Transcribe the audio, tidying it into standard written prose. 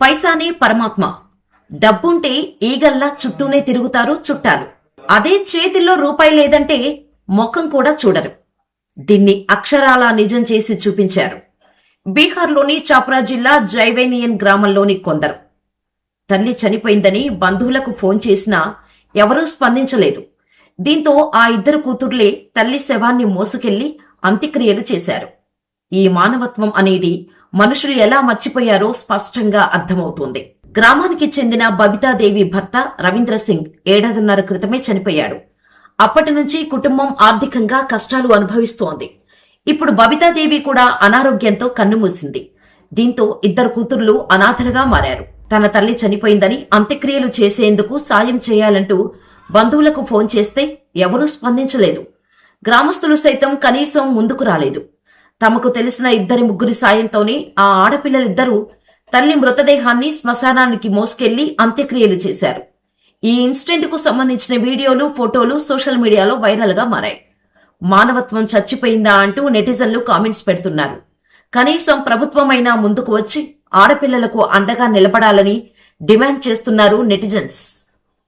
పైసానే పరమాత్మ. డబ్బుంటే ఈగల్లా చుట్టూనే తిరుగుతారు చుట్టాలు. అదే చేతిలో రూపాయి లేదంటే ముఖం కూడా చూడరు. దీన్ని అక్షరాలా నిజం చేసి చూపించారు బీహార్లోని చాప్రా జిల్లా జైవేనియన్ గ్రామంలోని కొందరు. తల్లి చనిపోయిందని బంధువులకు ఫోన్ చేసినా ఎవరూ స్పందించలేదు. దీంతో ఆ ఇద్దరు కూతుర్లే తల్లి శవాన్ని మోసుకెళ్లి అంత్యక్రియలు చేశారు. ఈ మానవత్వం అనేది మనుషులు ఎలా మర్చిపోయారో స్పష్టంగా అర్థమవుతోంది. గ్రామానికి చెందిన బబితాదేవి భర్త రవీంద్ర సింగ్ 7.5 క్రితమే చనిపోయాడు. అప్పటి నుంచి కుటుంబం ఆర్థికంగా కష్టాలు అనుభవిస్తోంది. ఇప్పుడు బబితాదేవి కూడా అనారోగ్యంతో కన్నుమూసింది. దీంతో ఇద్దరు కూతుర్లు అనాథలుగా మారారు. తన తల్లి చనిపోయిందని అంత్యక్రియలు చేసేందుకు సాయం చేయాలంటూ బంధువులకు ఫోన్ చేస్తే ఎవరూ స్పందించలేదు. గ్రామస్తులు సైతం కనీసం ముందుకు రాలేదు. తమకు తెలిసిన 2-3 సాయంతోనే ఆ ఆడపిల్లలిద్దరూ తల్లి మృతదేహాన్ని శ్మశానానికి మోసుకెళ్లి అంత్యక్రియలు చేశారు. ఈ ఇన్సిడెంట్ కు సంబంధించిన వీడియోలు, ఫోటోలు సోషల్ మీడియాలో వైరల్ గా మారాయి. మానవత్వం చచ్చిపోయిందా అంటూ నెటిజన్లు కామెంట్స్ పెడుతున్నారు. కనీసం ప్రభుత్వమైనా ముందుకు వచ్చి ఆడపిల్లలకు అండగా నిలబడాలని డిమాండ్ చేస్తున్నారు నెటిజన్స్.